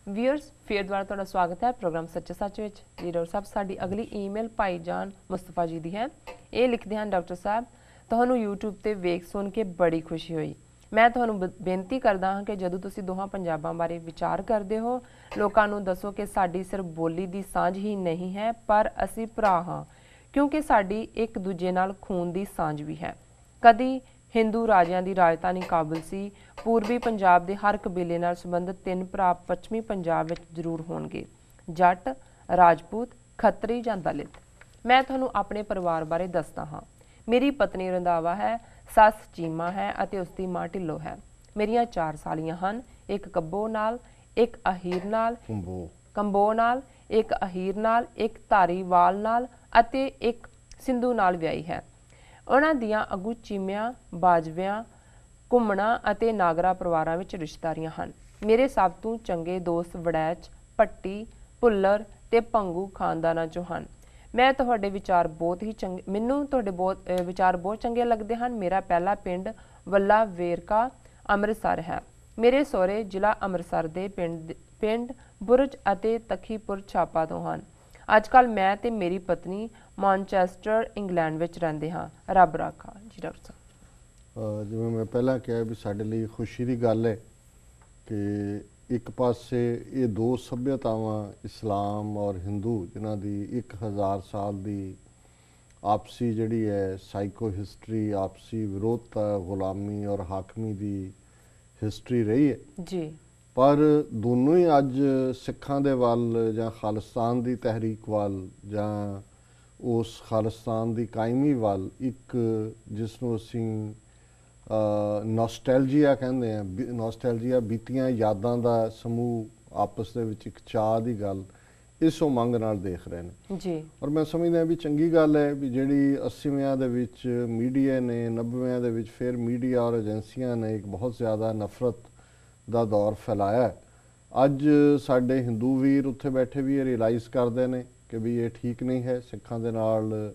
Viewers ਫਿਰ ਦੁਬਾਰਾ ਤੁਹਾਡਾ ਸਵਾਗਤ ਹੈ ਪ੍ਰੋਗਰਾਮ ਸੱਚੇ ਸੱਚ ਵਿੱਚ। ਲੀਡਰ ਸਾਹਿਬ ਸਾਡੀ ਅਗਲੀ ਈਮੇਲ ਭਾਈਜਾਨ ਮੁਸਤਫਾ ਜੀ ਦੀ ਹੈ। ਇਹ ਲਿਖਦੇ ਹਨ, ਡਾਕਟਰ ਸਾਹਿਬ ਤੁਹਾਨੂੰ YouTube ਤੇ ਵੇਖ ਸੁਣ ਕੇ ਬੜੀ ਖੁਸ਼ੀ ਹੋਈ। ਮੈਂ ਤੁਹਾਨੂੰ ਬੇਨਤੀ ਕਰਦਾ ਹਾਂ ਕਿ ਜਦੋਂ ਤੁਸੀਂ ਦੋਹਾਂ ਪੰਜਾਬਾਂ ਬਾਰੇ ਵਿਚਾਰ ਕਰਦੇ ਹੋ, ਲੋਕਾਂ ਨੂੰ ਦੱਸੋ ਕਿ ਸਾਡੀ ਸਿਰਫ ਬੋਲੀ ਦੀ ਸਾਂਝ ਹੀ ਨਹੀਂ ਹੈ ਪਰ ਅਸੀਂ ਭਰਾ ਹਾਂ, ਕਿਉਂਕਿ ਸਾਡੀ ਇੱਕ ਦੂਜੇ ਨਾਲ ਖੂਨ ਦੀ ਸਾਂਝ ਵੀ ਹੈ। ਕਦੀ ਹਿੰਦੂ ਰਾਜਿਆਂ ਦੀ ਰਾਜਧਾਨੀ ਕਾਬਲ ਸੀ। ਪੂਰਬੀ ਪੰਜਾਬ ਦੇ ਹਰ ਕਬੀਲੇ ਨਾਲ ਸੰਬੰਧਿਤ 3 ਭਰਾ ਪੱਛਮੀ ਪੰਜਾਬ ਵਿੱਚ ਜ਼ਰੂਰ ਹੋਣਗੇ, ਜੱਟ, ਰਾਜਪੂਤ, ਖੱਤਰੀ ਜਾਂ ਦਲਿਤ। ਮੈਂ ਤੁਹਾਨੂੰ ਆਪਣੇ ਪਰਿਵਾਰ ਬਾਰੇ ਦੱਸਦਾ ਹਾਂ। ਮੇਰੀ ਪਤਨੀ ਰੰਧਾਵਾ ਹੈ, ਸੱਸ ਚੀਮਾ ਹੈ ਅਤੇ ਉਸ ਦੀ ਮਾਂ ਢਿੱਲੋਂ ਹੈ। ਮੇਰੀਆਂ 4 ਸਾਲੀਆਂ ਹਨ, ਇੱਕ ਕੰਬੋ ਨਾਲ, ਇੱਕ ਅਹੀਰ ਨਾਲ, ਇੱਕ ਅਹੀਰ ਨਾਲ, ਇੱਕ ਧਾਰੀਵਾਲ ਨਾਲ ਅਤੇ ਇੱਕ ਸਿੰਧੂ ਨਾਲ ਵਿਆਹੀ ਹੈ। ਉਹਨਾਂ ਦੀਆਂ ਅਗੂ ਚੀਮਿਆਂ, ਬਾਜਵਿਆਂ, ਘੁੰਮਣਾ ਅਤੇ ਨਾਗਰਾ ਪਰਿਵਾਰਾਂ ਵਿੱਚ ਰਿਸ਼ਤੇਦਾਰੀਆਂ ਹਨ। ਮੇਰੇ ਸਭ ਤੋਂ ਚੰਗੇ ਦੋਸਤ ਵੜੈਚ, ਭੱਟੀ, ਭੁੱਲਰ ਤੇ ਭੰਗੂ ਖਾਨਦਾਨਾਂ 'ਚੋਂ ਹਨ। ਮੈਨੂੰ ਤੁਹਾਡੇ ਵਿਚਾਰ ਬਹੁਤ ਚੰਗੇ ਲੱਗਦੇ ਹਨ। ਮੇਰਾ ਪਹਿਲਾ ਪਿੰਡ ਵੱਲਾ ਵੇਰਕਾ ਅੰਮ੍ਰਿਤਸਰ ਹੈ। ਮੇਰੇ ਸਹੁਰੇ ਜ਼ਿਲ੍ਹਾ ਅੰਮ੍ਰਿਤਸਰ ਦੇ ਪਿੰਡ ਬੁਰਜ ਅਤੇ ਤਖੀਪੁਰ ਛਾਪਾ ਤੋਂ ਹਨ। ਅੱਜ ਕੱਲ੍ਹ ਮੈਂ ਤੇ ਮੇਰੀ ਪਤਨੀ ਮਾਨਚੈਸਟਰ ਇੰਗਲੈਂਡ ਵਿੱਚ ਰਹਿੰਦੇ ਹਾਂ। ਰੱਬ ਰਾਖਾ ਜੀ। ਡਾਕਟਰ ਸਾਹਿਬ, ਜਿਵੇਂ ਮੈਂ ਪਹਿਲਾਂ ਕਿਹਾ ਵੀ ਸਾਡੇ ਲਈ ਖੁਸ਼ੀ ਦੀ ਗੱਲ ਹੈ ਕਿ ਇੱਕ ਪਾਸੇ ਇਹ ਦੋ ਸੱਭਿਅਤਾਵਾਂ ਇਸਲਾਮ ਔਰ ਹਿੰਦੂ ਜਿਨ੍ਹਾਂ ਦੀ 1000 ਸਾਲ ਦੀ ਆਪਸੀ ਜਿਹੜੀ ਹੈ ਸਾਈਕੋ ਹਿਸਟਰੀ, ਆਪਸੀ ਵਿਰੋਧਤਾ, ਗੁਲਾਮੀ ਔਰ ਹਾਕਮੀ ਦੀ ਹਿਸਟਰੀ ਰਹੀ ਹੈ ਜੀ, ਪਰ ਦੋਨੋਂ ਹੀ ਅੱਜ ਸਿੱਖਾਂ ਦੇ ਵੱਲ ਜਾਂ ਖਾਲਿਸਤਾਨ ਦੀ ਤਹਿਰੀਕ ਵੱਲ ਜਾਂ ਉਸ ਖਾਲਿਸਤਾਨ ਦੀ ਕਾਇਮੀ ਵੱਲ ਇੱਕ ਜਿਸ ਨੂੰ ਅਸੀਂ ਨੋਸਟੈਲਜੀਆ ਕਹਿੰਦੇ ਹਾਂ, ਨੋਸਟੈਲਜੀਆ ਬੀਤੀਆਂ ਯਾਦਾਂ ਦਾ ਸਮੂਹ ਆਪਸ ਦੇ ਵਿੱਚ ਇੱਕ ਚਾਅ ਦੀ ਗੱਲ ਇਸ ਉਮੰਗ ਨਾਲ ਦੇਖ ਰਹੇ ਨੇ ਜੀ। ਔਰ ਮੈਂ ਸਮਝਦਾ ਵੀ ਚੰਗੀ ਗੱਲ ਹੈ ਵੀ ਜਿਹੜੀ 80ਵਿਆਂ ਦੇ ਵਿੱਚ ਮੀਡੀਆ ਨੇ, 90ਵਿਆਂ ਦੇ ਵਿੱਚ ਫਿਰ ਮੀਡੀਆ ਔਰ ਏਜੰਸੀਆਂ ਨੇ ਇੱਕ ਬਹੁਤ ਜ਼ਿਆਦਾ ਨਫ਼ਰਤ ਦਾ ਦੌਰ ਫੈਲਾਇਆ। ਅੱਜ ਸਾਡੇ ਹਿੰਦੂ ਵੀਰ ਉੱਥੇ ਬੈਠੇ ਵੀ ਇਹ ਰਿਅਲਾਈਜ਼ ਕਰਦੇ ਨੇ ਕਿ ਵੀ ਇਹ ਠੀਕ ਨਹੀਂ ਹੈ। ਸਿੱਖਾਂ ਦੇ ਨਾਲ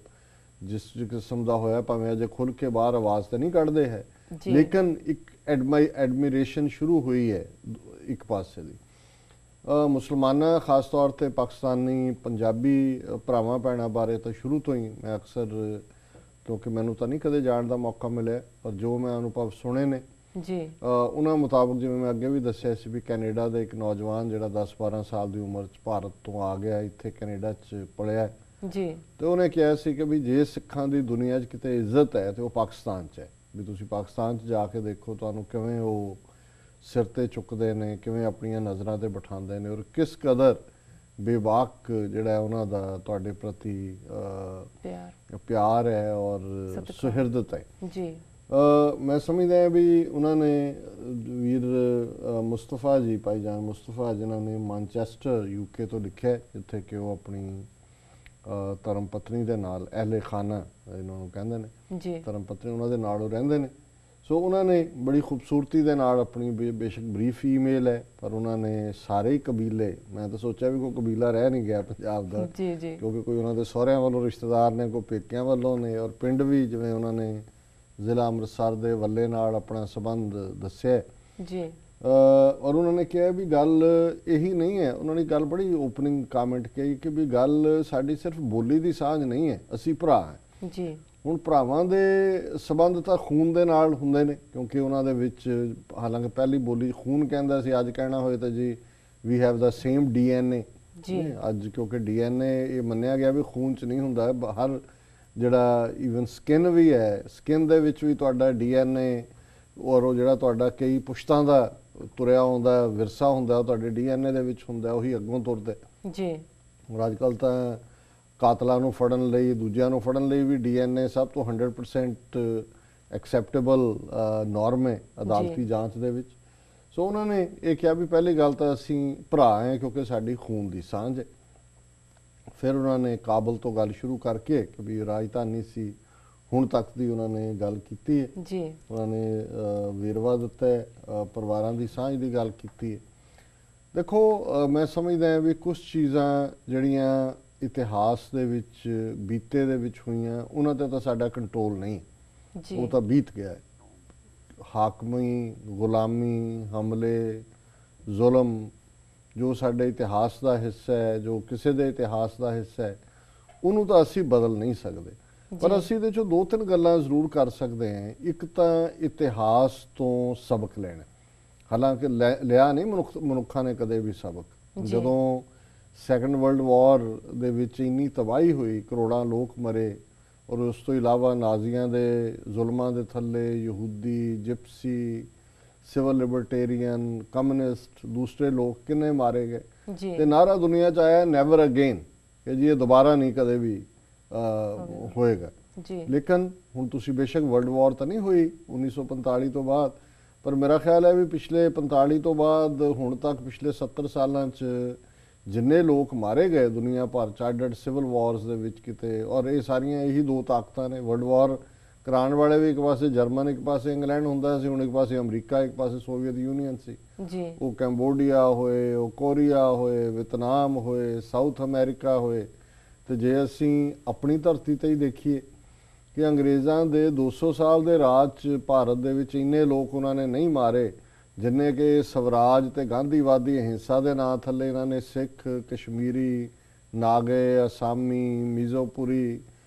ਜਿਸ ਕਿਸਮ ਦਾ ਹੋਇਆ, ਭਾਵੇਂ ਅਜੇ ਖੁੱਲ੍ਹ ਕੇ ਬਾਹਰ ਆਵਾਜ਼ ਤਾਂ ਨਹੀਂ ਕੱਢਦੇ ਹੈ, ਲੇਕਿਨ ਇੱਕ ਐਡਮਿਰੇਸ਼ਨ ਸ਼ੁਰੂ ਹੋਈ ਹੈ ਇੱਕ ਪਾਸੇ ਦੀ। ਮੁਸਲਮਾਨਾਂ ਖਾਸ ਤੌਰ 'ਤੇ ਪਾਕਿਸਤਾਨੀ ਪੰਜਾਬੀ ਭਰਾਵਾਂ ਭੈਣਾਂ ਬਾਰੇ ਤਾਂ ਸ਼ੁਰੂ ਤੋਂ ਹੀ ਮੈਂ ਅਕਸਰ, ਕਿਉਂਕਿ ਮੈਨੂੰ ਤਾਂ ਨਹੀਂ ਕਦੇ ਜਾਣ ਦਾ ਮੌਕਾ ਮਿਲਿਆ, ਪਰ ਜੋ ਮੈਂ ਅਨੁਭਵ ਸੁਣੇ ਨੇ ਜੀ, ਉਹਨਾਂ ਮੁਤਾਬਕ ਜਿਵੇਂ ਮੈਂ ਅੱਗੇ ਵੀ ਦੱਸਿਆ ਸੀ ਵੀ ਕੈਨੇਡਾ ਦਾ ਇੱਕ ਨੌਜਵਾਨ ਜਿਹੜਾ 10-12 ਸਾਲ ਦੀ ਉਮਰ 'ਚ ਭਾਰਤ ਤੋਂ ਆ ਗਿਆ, ਇੱਥੇ ਕੈਨੇਡਾ 'ਚ ਪਲਿਆ ਜੀ, ਤੇ ਉਹਨੇ ਕਿਹਾ ਸੀ ਕਿ ਵੀ ਜੇ ਸਿੱਖਾਂ ਦੀ ਦੁਨੀਆ 'ਚ ਕਿਤੇ ਇੱਜ਼ਤ ਹੈ ਤੇ ਉਹ ਪਾਕਿਸਤਾਨ 'ਚ ਹੈ। ਵੀ ਤੁਸੀਂ ਪਾਕਿਸਤਾਨ 'ਚ ਜਾ ਕੇ ਦੇਖੋ, ਤੁਹਾਨੂੰ ਕਿਵੇਂ ਉਹ ਸਿਰ 'ਤੇ ਚੁੱਕਦੇ ਨੇ, ਕਿਵੇਂ ਆਪਣੀਆਂ ਨਜ਼ਰਾਂ 'ਤੇ ਬਿਠਾਉਂਦੇ ਨੇ ਔਰ ਕਿਸ ਕਦਰ ਬੇਬਾਕ ਜਿਹੜਾ ਉਹਨਾਂ ਦਾ ਤੁਹਾਡੇ ਪ੍ਰਤੀ ਪਿਆਰ ਹੈ ਔਰ ਸੁਹਿਰਦਤ ਹੈ ਜੀ। ਮੈਂ ਸਮਝਦਾ ਵੀ ਉਹਨਾਂ ਨੇ ਵੀਰ ਮੁਸਤਫਾ ਜੀ, ਭਾਈਜਾਨ ਮੁਸਤਫਾ, ਜਿਨ੍ਹਾਂ ਨੇ ਮਾਨਚੈਸਟਰ UK ਤੋਂ ਲਿਖਿਆ ਜਿੱਥੇ ਕਿ ਉਹ ਆਪਣੀ ਧਰਮ ਪਤਨੀ ਦੇ ਨਾਲ, ਅਹਿਲੇ ਖਾਨਾ ਇਹਨਾਂ ਨੂੰ ਕਹਿੰਦੇ ਨੇ ਜੀ, ਧਰਮ ਪਤਨੀ ਉਹਨਾਂ ਦੇ ਨਾਲ ਉਹ ਰਹਿੰਦੇ ਨੇ। ਸੋ ਉਹਨਾਂ ਨੇ ਬੜੀ ਖੂਬਸੂਰਤੀ ਦੇ ਨਾਲ ਆਪਣੀ ਬੇਸ਼ੱਕ ਬਰੀਫ ਈਮੇਲ ਹੈ ਪਰ ਉਹਨਾਂ ਨੇ ਸਾਰੇ ਹੀ ਕਬੀਲੇ, ਮੈਂ ਤਾਂ ਸੋਚਿਆ ਵੀ ਕੋਈ ਕਬੀਲਾ ਰਹਿ ਨਹੀਂ ਗਿਆ ਪੰਜਾਬ ਦਾ ਜੀ ਜੀ, ਕਿਉਂਕਿ ਕੋਈ ਉਹਨਾਂ ਦੇ ਸਹੁਰਿਆਂ ਵੱਲੋਂ ਰਿਸ਼ਤੇਦਾਰ ਨੇ, ਕੋਈ ਪੇਕਿਆਂ ਵੱਲੋਂ ਨੇ ਔਰ ਪਿੰਡ ਵੀ ਜਿਵੇਂ ਉਹਨਾਂ ਨੇ ਜ਼ਿਲ੍ਹਾ ਅੰਮ੍ਰਿਤਸਰ ਦੇ ਵੱਲੇ ਨਾਲ ਆਪਣਾ ਸੰਬੰਧ ਦੱਸਿਆ ਜੀ। ਔਰ ਉਹਨਾਂ ਨੇ ਕਿਹਾ ਵੀ ਗੱਲ ਇਹੀ ਨਹੀਂ ਹੈ, ਉਹਨਾਂ ਨੇ ਗੱਲ ਬੜੀ ਓਪਨਿੰਗ ਕਾਮੈਂਟ ਕਹੀ ਕਿ ਵੀ ਗੱਲ ਸਾਡੀ ਸਿਰਫ ਬੋਲੀ ਦੀ ਸਾਂਝ ਨਹੀਂ ਹੈ, ਅਸੀਂ ਭਰਾ ਹਾਂ ਜੀ। ਹੁਣ ਭਰਾਵਾਂ ਦੇ ਸੰਬੰਧ ਤਾਂ ਖੂਨ ਦੇ ਨਾਲ ਹੁੰਦੇ ਨੇ, ਕਿਉਂਕਿ ਉਹਨਾਂ ਦੇ ਵਿੱਚ ਹਾਲਾਂਕਿ ਪਹਿਲੀ ਬੋਲੀ ਖੂਨ ਕਹਿੰਦਾ ਸੀ, ਅੱਜ ਕਹਿਣਾ ਹੋਏ ਤਾਂ ਜੀ we have the same DNA ਜੀ। ਅੱਜ ਕਿਉਂਕਿ DNA ਇਹ ਮੰਨਿਆ ਗਿਆ ਵੀ ਖੂਨ 'ਚ ਨਹੀਂ ਹੁੰਦਾ, ਹਰ ਜਿਹੜਾ ਈਵਨ ਸਕਿਨ ਵੀ ਹੈ, ਸਕਿਨ ਦੇ ਵਿੱਚ ਵੀ ਤੁਹਾਡਾ DNA ਔਰ ਉਹ ਜਿਹੜਾ ਤੁਹਾਡਾ ਕਈ ਪੁਸ਼ਤਾਂ ਦਾ ਤੁਰਿਆ ਆਉਂਦਾ ਵਿਰਸਾ ਹੁੰਦਾ ਉਹ ਤੁਹਾਡੇ DNA ਦੇ ਵਿੱਚ ਹੁੰਦਾ, ਉਹੀ ਅੱਗੋਂ ਤੁਰਦਾ ਜੀ। ਔਰ ਅੱਜ ਕੱਲ੍ਹ ਤਾਂ ਕਾਤਲਾਂ ਨੂੰ ਫੜਨ ਲਈ, ਦੂਜਿਆਂ ਨੂੰ ਫੜਨ ਲਈ ਵੀ DNA ਸਭ ਤੋਂ 100% ਐਕਸੈਪਟੇਬਲ ਨੋਰਮ ਹੈ ਅਦਾਲਤੀ ਜਾਂਚ ਦੇ ਵਿੱਚ। ਸੋ ਉਹਨਾਂ ਨੇ ਇਹ ਕਿਹਾ ਵੀ ਪਹਿਲੀ ਗੱਲ ਤਾਂ ਅਸੀਂ ਭਰਾ ਹਾਂ ਕਿਉਂਕਿ ਸਾਡੀ ਖੂਨ ਦੀ ਸਾਂਝ ਹੈ। ਫਿਰ ਉਹਨਾਂ ਨੇ ਕਾਬਲ ਤੋਂ ਗੱਲ ਸ਼ੁਰੂ ਕਰਕੇ ਕਿ ਵੀ ਰਾਜਧਾਨੀ ਸੀ ਹੁਣ ਤੱਕ ਦੀ ਉਹਨਾਂ ਨੇ ਗੱਲ ਕੀਤੀ ਹੈ ਜੀ। ਉਹਨਾਂ ਨੇ ਵੇਰਵਾ ਦਿੱਤਾ ਹੈ, ਪਰਿਵਾਰਾਂ ਦੀ ਸਾਂਝ ਦੀ ਗੱਲ ਕੀਤੀ ਹੈ। ਦੇਖੋ ਮੈਂ ਸਮਝਦਾ ਵੀ ਕੁਝ ਚੀਜ਼ਾਂ ਜਿਹੜੀਆਂ ਇਤਿਹਾਸ ਦੇ ਵਿੱਚ ਬੀਤੇ ਦੇ ਵਿੱਚ ਹੋਈਆਂ ਉਹਨਾਂ 'ਤੇ ਤਾਂ ਸਾਡਾ ਕੰਟਰੋਲ ਨਹੀਂ, ਉਹ ਤਾਂ ਬੀਤ ਗਿਆ ਹੈ। ਹਾਕਮੀ, ਗੁਲਾਮੀ, ਹਮਲੇ, ਜ਼ੁਲਮ ਜੋ ਸਾਡੇ ਇਤਿਹਾਸ ਦਾ ਹਿੱਸਾ ਹੈ, ਜੋ ਕਿਸੇ ਦੇ ਇਤਿਹਾਸ ਦਾ ਹਿੱਸਾ ਹੈ, ਉਹਨੂੰ ਤਾਂ ਅਸੀਂ ਬਦਲ ਨਹੀਂ ਸਕਦੇ। ਪਰ ਅਸੀਂ ਇਹਦੇ ਚੋਂ ਦੋ ਤਿੰਨ ਗੱਲਾਂ ਜ਼ਰੂਰ ਕਰ ਸਕਦੇ ਹਾਂ। ਇੱਕ ਤਾਂ ਇਤਿਹਾਸ ਤੋਂ ਸਬਕ ਲੈਣਾ, ਹਾਲਾਂਕਿ ਲਿਆ ਨਹੀਂ ਮਨੁੱਖਾਂ ਨੇ ਕਦੇ ਵੀ ਸਬਕ। ਜਦੋਂ ਸੈਕੰਡ ਵਰਲਡ ਵਾਰ ਦੇ ਵਿੱਚ ਇੰਨੀ ਤਬਾਹੀ ਹੋਈ, ਕਰੋੜਾਂ ਲੋਕ ਮਰੇ, ਔਰ ਉਸ ਤੋਂ ਇਲਾਵਾ ਨਾਜ਼ੀਆਂ ਦੇ ਜ਼ੁਲਮਾਂ ਦੇ ਥੱਲੇ ਯਹੂਦੀ, ਜਿਪਸੀ, ਸਿਵਲ ਲਿਬਰਟੇਰੀਅਨ, ਕਮਿਊਨਿਸਟ, ਦੂਸਰੇ ਲੋਕ ਕਿੰਨੇ ਮਾਰੇ ਗਏ, ਤੇ ਨਾਰਾ ਦੁਨੀਆ 'ਚ ਆਇਆ ਨੈਵਰ ਅਗੇਨ, ਕਿ ਜੀ ਇਹ ਦੁਬਾਰਾ ਨਹੀਂ ਕਦੇ ਵੀ ਹੋਏਗਾ। ਲੇਕਿਨ ਹੁਣ ਤੁਸੀਂ ਬੇਸ਼ੱਕ ਵਰਲਡ ਵਾਰ ਤਾਂ ਨਹੀਂ ਹੋਈ 1945 ਤੋਂ ਬਾਅਦ, ਪਰ ਮੇਰਾ ਖਿਆਲ ਹੈ ਵੀ ਪਿਛਲੇ 45 ਤੋਂ ਬਾਅਦ ਹੁਣ ਤੱਕ ਪਿਛਲੇ 70 ਸਾਲਾਂ 'ਚ ਜਿੰਨੇ ਲੋਕ ਮਾਰੇ ਗਏ ਦੁਨੀਆ ਭਰ 'ਚ ਅੱਡ-ਅੱਡ ਸਿਵਲ ਵਾਰਸ ਦੇ ਵਿੱਚ ਕਿਤੇ, ਔਰ ਇਹ ਸਾਰੀਆਂ ਇਹੀ ਦੋ ਤਾਕਤਾਂ ਨੇ। ਵਰਲਡ ਵਾਰ ਕਰਾਉਣ ਵਾਲੇ ਵੀ ਇੱਕ ਪਾਸੇ ਜਰਮਨ, ਇੱਕ ਪਾਸੇ ਇੰਗਲੈਂਡ ਹੁੰਦਾ ਸੀ, ਹੁਣ ਇੱਕ ਪਾਸੇ ਅਮਰੀਕਾ, ਇੱਕ ਪਾਸੇ ਸੋਵੀਅਤ ਯੂਨੀਅਨ ਸੀ ਜੀ। ਉਹ ਕੰਬੋਡੀਆ ਹੋਏ, ਉਹ ਕੋਰੀਆ ਹੋਏ, ਵਿਤਨਾਮ ਹੋਏ, ਸਾਊਥ ਅਮਰੀਕਾ ਹੋਏ। ਤੇ ਜੇ ਅਸੀਂ ਆਪਣੀ ਧਰਤੀ ਤੇ ਹੀ ਦੇਖੀਏ ਕਿ ਅੰਗਰੇਜ਼ਾਂ ਦੇ 200 ਸਾਲ ਦੇ ਰਾਜ 'ਚ ਭਾਰਤ ਦੇ ਵਿੱਚ ਇੰਨੇ ਲੋਕ ਉਹਨਾਂ ਨੇ ਨਹੀਂ ਮਾਰੇ ਜਿੰਨੇ ਕਿ ਸਵਰਾਜ ਤੇ ਗਾਂਧੀਵਾਦੀ ਅਹਿੰਸਾ ਦੇ ਨਾਂ ਥੱਲੇ ਇਹਨਾਂ ਨੇ ਸਿੱਖ, ਕਸ਼ਮੀਰੀ, ਨਾਗੇ, ਅਸਾਮੀ, ਮੀਜ਼ੋਪੁਰੀ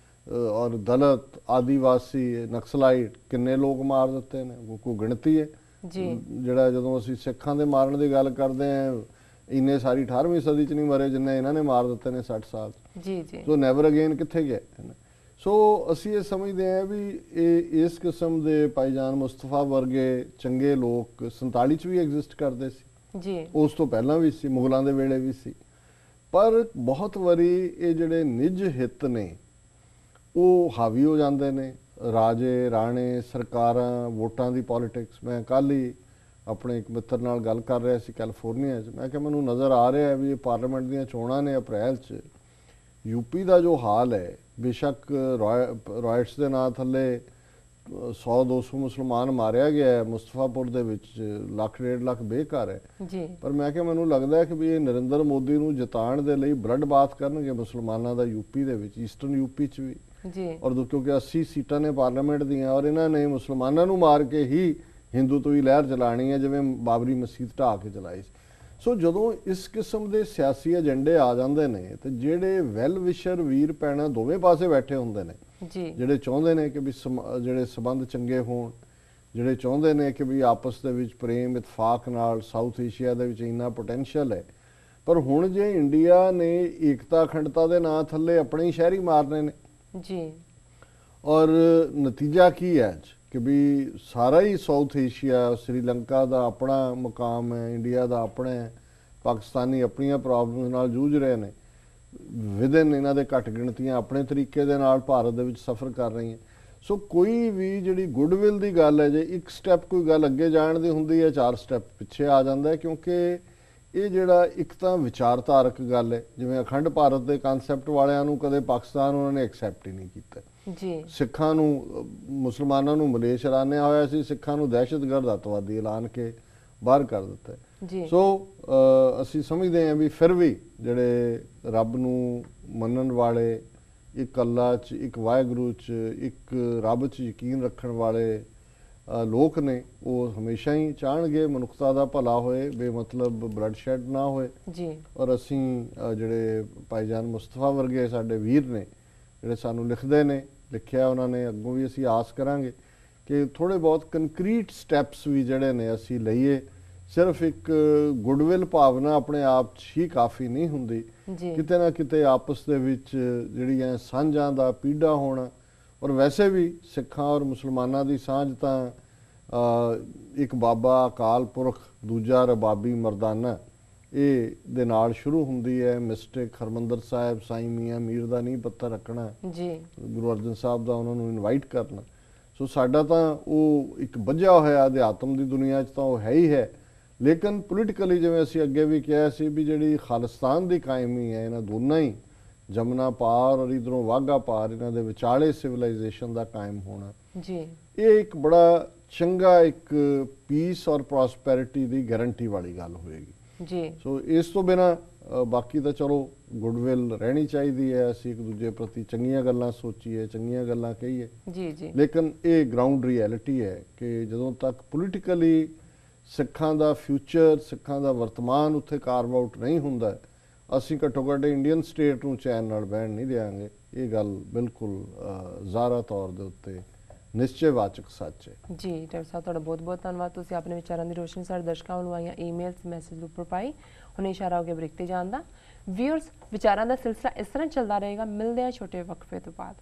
ਔਰ ਦਲਿਤ, ਆਦੀਵਾਸੀ, ਨਕਸਲਾਈਟ ਕਿੰਨੇ ਲੋਕ ਮਾਰ ਦਿੱਤੇ ਨੇ, ਕੋਈ ਗਿਣਤੀ ਹੈ ਜਿਹੜਾ ਜਦੋਂ ਅਸੀਂ ਸਿੱਖਾਂ ਦੇ ਮਾਰਨ ਦੀ ਗੱਲ ਕਰਦੇ ਹਾਂ ਇੰਨੇ ਸਾਰੀ 18ਵੀਂ ਸਦੀ 'ਚ ਨਹੀਂ ਮਰੇ ਜਿੰਨੇ ਇਹਨਾਂ ਨੇ ਮਾਰ ਦਿੱਤੇ ਨੇ 60 ਸਾਲ ਜੀ। ਸੋ ਨੈਵਰ ਅਗੇਨ ਕਿੱਥੇ ਗਿਆ। ਸੋ ਅਸੀਂ ਇਹ ਸਮਝਦੇ ਹਾਂ ਵੀ ਇਹ ਇਸ ਕਿਸਮ ਦੇ ਭਾਈਜਾਨ ਮੁਸਤਫਾ ਵਰਗੇ ਚੰਗੇ ਲੋਕ 47 'ਚ ਵੀ ਐਗਜ਼ਿਸਟ ਕਰਦੇ ਸੀ ਜੀ, ਉਸ ਤੋਂ ਪਹਿਲਾਂ ਵੀ ਸੀ, ਮੁਗਲਾਂ ਦੇ ਵੇਲੇ ਵੀ ਸੀ। ਪਰ ਬਹੁਤ ਵਾਰੀ ਇਹ ਜਿਹੜੇ ਨਿੱਜ ਹਿੱਤ ਨੇ ਉਹ ਹਾਵੀ ਹੋ ਜਾਂਦੇ ਨੇ, ਰਾਜੇ, ਰਾਣੇ, ਸਰਕਾਰਾਂ, ਵੋਟਾਂ ਦੀ ਪੋਲੀਟਿਕਸ। ਮੈਂ ਕੱਲ੍ਹ ਹੀ ਆਪਣੇ ਇੱਕ ਮਿੱਤਰ ਨਾਲ ਗੱਲ ਕਰ ਰਿਹਾ ਸੀ ਕੈਲੀਫੋਰਨੀਆ 'ਚ, ਮੈਂ ਕਿਹਾ ਮੈਨੂੰ ਨਜ਼ਰ ਆ ਰਿਹਾ ਵੀ ਇਹ ਪਾਰਲੀਮੈਂਟ ਦੀਆਂ ਚੋਣਾਂ ਨੇ ਅਪ੍ਰੈਲ 'ਚ, ਯੂਪੀ ਦਾ ਜੋ ਹਾਲ ਹੈ, ਬੇਸ਼ੱਕ ਰਾਇਟਸ ਦੇ ਨਾਂ ਥੱਲੇ 100-200 ਮੁਸਲਮਾਨ ਮਾਰਿਆ ਗਿਆ ਹੈ, ਮੁਸਤਫਾਪੁਰ ਦੇ ਵਿੱਚ 1.5 ਲੱਖ ਬੇਘਰ ਹੈ ਜੀ। ਪਰ ਮੈਂ ਕਿਹਾ ਮੈਨੂੰ ਲੱਗਦਾ ਹੈ ਕਿ ਵੀ ਇਹ ਨਰਿੰਦਰ ਮੋਦੀ ਨੂੰ ਜਿਤਾਉਣ ਦੇ ਲਈ ਬਲੱਡ ਬਾਥ ਕਰਨਗੇ ਮੁਸਲਮਾਨਾਂ ਦਾ ਯੂਪੀ ਦੇ ਵਿੱਚ, ਈਸਟਰਨ ਯੂਪੀ 'ਚ ਵੀ ਜੀ। ਔਰ ਕਿਉਂਕਿ 80 ਸੀਟਾਂ ਨੇ ਪਾਰਲੀਮੈਂਟ ਦੀਆਂ, ਔਰ ਇਹਨਾਂ ਨੇ ਮੁਸਲਮਾਨਾਂ ਨੂੰ ਮਾਰ ਕੇ ਹੀ ਹਿੰਦੂਤਵੀ ਲਹਿਰ ਚਲਾਣੀ ਹੈ, ਜਿਵੇਂ ਬਾਬਰੀ ਮਸਜਿਦ ਢਾਹ ਕੇ ਚਲਾਈ ਸੀ। ਸੋ ਜਦੋਂ ਇਸ ਕਿਸਮ ਦੇ ਸਿਆਸੀ ਏਜੰਡੇ ਆ ਜਾਂਦੇ ਨੇ ਤੇ ਜਿਹੜੇ ਵੈਲ ਵਿਸ਼ਰ ਵੀਰ ਭੈਣਾਂ ਦੋਵੇਂ ਪਾਸੇ ਬੈਠੇ ਹੁੰਦੇ ਨੇ ਜੀ, ਜਿਹੜੇ ਚਾਹੁੰਦੇ ਨੇ ਕਿ ਵੀ ਜਿਹੜੇ ਸਬੰਧ ਚੰਗੇ ਹੋਣ, ਜਿਹੜੇ ਚਾਹੁੰਦੇ ਨੇ ਕਿ ਵੀ ਆਪਸ ਦੇ ਵਿੱਚ ਪ੍ਰੇਮ ਇਤਫਾਕ ਨਾਲ, ਸਾਊਥ ਏਸ਼ੀਆ ਦੇ ਵਿੱਚ ਇੰਨਾ ਪੋਟੈਂਸ਼ੀਅਲ ਹੈ, ਪਰ ਹੁਣ ਜੇ ਇੰਡੀਆ ਨੇ ਏਕਤਾ ਅਖੰਡਤਾ ਦੇ ਨਾਂ ਥੱਲੇ ਆਪਣੇ ਹੀ ਸ਼ਹਿਰੀ ਮਾਰਨੇ ਨੇ ਜੀ, ਔਰ ਨਤੀਜਾ ਕੀ ਹੈ ਅੱਜ ਕਿ ਵੀ ਸਾਰਾ ਹੀ ਸਾਊਥ ਏਸ਼ੀਆ, ਸ੍ਰੀਲੰਕਾ ਦਾ ਆਪਣਾ ਮੁਕਾਮ ਹੈ, ਇੰਡੀਆ ਦਾ ਆਪਣਾ ਹੈ, ਪਾਕਿਸਤਾਨੀ ਆਪਣੀਆਂ ਪ੍ਰੋਬਲਮਸ ਨਾਲ ਜੂਝ ਰਹੇ ਨੇ, ਵਿਦਨ ਇਹਨਾਂ ਦੇ ਘੱਟ ਗਿਣਤੀਆਂ ਆਪਣੇ ਤਰੀਕੇ ਦੇ ਨਾਲ ਭਾਰਤ ਦੇ ਵਿੱਚ ਸਫ਼ਰ ਕਰ ਰਹੀਆਂ। ਸੋ ਕੋਈ ਵੀ ਜਿਹੜੀ ਗੁੱਡਵਿਲ ਦੀ ਗੱਲ ਹੈ, ਜੇ ਇੱਕ ਸਟੈਪ ਕੋਈ ਗੱਲ ਅੱਗੇ ਜਾਣ ਦੀ ਹੁੰਦੀ ਹੈ, 4 ਸਟੈਪ ਪਿੱਛੇ ਆ ਜਾਂਦਾ ਹੈ, ਕਿਉਂਕਿ ਇਹ ਜਿਹੜਾ ਇੱਕ ਤਾਂ ਵਿਚਾਰਧਾਰਕ ਗੱਲ ਹੈ, ਜਿਵੇਂ ਅਖੰਡ ਭਾਰਤ ਦੇ ਕਨਸੈਪਟ ਵਾਲਿਆਂ ਨੂੰ ਕਦੇ ਪਾਕਿਸਤਾਨ ਉਹਨਾਂ ਨੇ ਐਕਸੈਪਟ ਹੀ ਨਹੀਂ ਕੀਤਾ ਜੀ। ਸਿੱਖਾਂ ਨੂੰ, ਮੁਸਲਮਾਨਾਂ ਨੂੰ ਮਲੇਸ਼ ਚਲਾਨਿਆ ਹੋਇਆ ਸੀ, ਸਿੱਖਾਂ ਨੂੰ ਦਹਿਸ਼ਤਗਰਦ ਅੱਤਵਾਦੀ ਐਲਾਨ ਕੇ ਬਾਹਰ ਕਰ ਦਿੱਤਾ ਜੀ। ਸੋ ਅਸੀਂ ਸਮਝਦੇ ਹਾਂ ਵੀ ਫਿਰ ਵੀ ਜਿਹੜੇ ਰੱਬ ਨੂੰ ਮੰਨਣ ਵਾਲੇ, ਇੱਕ ਅੱਲਾ 'ਚ, ਇੱਕ ਵਾਹਿਗੁਰੂ 'ਚ, ਇੱਕ ਰੱਬ 'ਚ ਯਕੀਨ ਰੱਖਣ ਵਾਲੇ ਲੋਕ ਨੇ, ਉਹ ਹਮੇਸ਼ਾ ਹੀ ਚਾਹਣਗੇ ਮਨੁੱਖਤਾ ਦਾ ਭਲਾ ਹੋਏ, ਬੇਮਤਲਬ ਬਲੱਡ ਸ਼ੈਡ ਨਾ ਹੋਏ ਜੀ। ਔਰ ਅਸੀਂ ਜਿਹੜੇ ਭਾਈਜਾਨ ਮੁਸਤਫਾ ਵਰਗੇ ਸਾਡੇ ਵੀਰ ਨੇ ਜਿਹੜੇ ਸਾਨੂੰ ਲਿਖਦੇ ਨੇ, ਲਿਖਿਆ ਉਹਨਾਂ ਨੇ, ਅੱਗੋਂ ਵੀ ਅਸੀਂ ਆਸ ਕਰਾਂਗੇ ਕਿ ਥੋੜ੍ਹੇ ਬਹੁਤ ਕੰਕਰੀਟ ਸਟੈਪਸ ਵੀ ਜਿਹੜੇ ਨੇ ਅਸੀਂ ਲਈਏ। ਸਿਰਫ ਇੱਕ ਗੁੱਡਵਿਲ ਭਾਵਨਾ ਆਪਣੇ ਆਪ 'ਚ ਹੀ ਕਾਫੀ ਨਹੀਂ ਹੁੰਦੀ, ਕਿਤੇ ਨਾ ਕਿਤੇ ਆਪਸ ਦੇ ਵਿੱਚ ਜਿਹੜੀਆਂ ਸਾਂਝਾਂ ਦਾ ਪੀੜਾ ਹੋਣਾ, ਔਰ ਵੈਸੇ ਵੀ ਸਿੱਖਾਂ ਔਰ ਮੁਸਲਮਾਨਾਂ ਦੀ ਸਾਂਝ ਤਾਂ ਇੱਕ ਬਾਬਾ ਅਕਾਲ ਪੁਰਖ, ਦੂਜਾ ਰਬਾਬੀ ਮਰਦਾਨਾ, ਇਹ ਦੇ ਨਾਲ ਸ਼ੁਰੂ ਹੁੰਦੀ ਹੈ। ਮਿਸਟਿਕ ਹਰਮੰਦਰ ਸਾਹਿਬ, ਸਾਈਂ ਮੀਆਂ ਮੀਰ ਦਾ ਨੀਂਹ ਪੱਥਰ ਰੱਖਣਾ ਜੀ, ਗੁਰੂ ਅਰਜਨ ਸਾਹਿਬ ਦਾ ਉਹਨਾਂ ਨੂੰ ਇਨਵਾਈਟ ਕਰਨਾ। ਸੋ ਸਾਡਾ ਤਾਂ ਉਹ ਇੱਕ ਬੱਝਿਆ ਹੋਇਆ ਅਧਿਆਤਮ ਦੀ ਦੁਨੀਆ 'ਚ ਤਾਂ ਉਹ ਹੈ ਹੀ ਹੈ, ਲੇਕਿਨ ਪੋਲੀਟੀਕਲੀ ਜਿਵੇਂ ਅਸੀਂ ਅੱਗੇ ਵੀ ਕਿਹਾ ਸੀ ਵੀ ਜਿਹੜੀ ਖਾਲਿਸਤਾਨ ਦੀ ਕਾਇਮੀ ਹੈ, ਇਹਨਾਂ ਦੋਨਾਂ ਹੀ ਜਮਨਾ ਪਾਰ ਔਰ ਇਧਰੋਂ ਵਾਘਾ ਪਾਰ, ਇਹਨਾਂ ਦੇ ਵਿਚਾਲੇ ਸਿਵਲਾਈਜੇਸ਼ਨ ਦਾ ਕਾਇਮ ਹੋਣਾ ਜੀ, ਇਹ ਇੱਕ ਬੜਾ ਚੰਗਾ ਇੱਕ ਪੀਸ ਔਰ ਪ੍ਰੋਸਪੈਰਿਟੀ ਦੀ ਗਾਰੰਟੀ ਵਾਲੀ ਗੱਲ ਹੋਏਗੀ ਜੀ। ਸੋ ਇਸ ਤੋਂ ਬਿਨਾਂ ਬਾਕੀ ਤਾਂ ਚਲੋ ਗੁੱਡਵਿਲ ਰਹਿਣੀ ਚਾਹੀਦੀ ਹੈ, ਅਸੀਂ ਇੱਕ ਦੂਜੇ ਪ੍ਰਤੀ ਚੰਗੀਆਂ ਗੱਲਾਂ ਸੋਚੀਏ, ਚੰਗੀਆਂ ਗੱਲਾਂ ਕਹੀਏ ਜੀ ਜੀ। ਲੇਕਿਨ ਇਹ ਗਰਾਊਂਡ ਰਿਐਲਿਟੀ ਹੈ ਕਿ ਜਦੋਂ ਤੱਕ ਪੋਲੀਟੀਕਲੀ ਸਿੱਖਾਂ ਦਾ ਫਿਊਚਰ, ਸਿੱਖਾਂ ਦਾ ਵਰਤਮਾਨ ਉੱਥੇ ਕਾਰਵ ਆਊਟ ਨਹੀਂ ਹੁੰਦਾ ਹੈ, ਅਸੀਂ ਘੱਟੋ ਘੱਟ ਇੰਡੀਅਨ ਸਟੇਟ ਨੂੰ ਚੈਨ ਨਾਲ ਬਹਿਣ ਨਹੀਂ ਦਿਆਂਗੇ। ਇਹ ਗੱਲ ਬਿਲਕੁਲ ਜ਼ਾਹਰਾ ਤੌਰ ਦੇ ਉੱਤੇ ਨਿਸ਼ਚੈਵਾਚਕ ਸੱਚ ਹੈ। ਜੀ ਡਾਕਟਰ ਸਾਹਿਬ, ਤੁਹਾਡਾ ਬਹੁਤ ਬਹੁਤ ਧੰਨਵਾਦ। ਤੁਸੀਂ ਆਪਣੇ ਵਿਚਾਰਾਂ ਦੀ ਰੋਸ਼ਨੀ ਸਾਡੇ ਦਰਸ਼ਕਾਂ ਨੂੰ ਆਈਆਂ ਈਮੇਲਸ ਮੈਸੇਜ ਉੱਪਰ ਪਾਈ। ਹੁਣ ਇਸ਼ਾਰਾ ਹੋ ਗਿਆ ਬ੍ਰੇਕ ਤੇ ਜਾਣ ਦਾ। ਵਿਊਅਰਸ, ਵਿਚਾਰਾਂ ਦਾ ਸਿਲਸਿਲਾ ਇਸ ਤਰ੍ਹਾਂ ਚੱਲਦਾ ਰਹੇਗਾ। ਮਿਲਦੇ ਹਾਂ ਛੋਟੇ ਵਕਫੇ ਤੋਂ ਬਾਅਦ।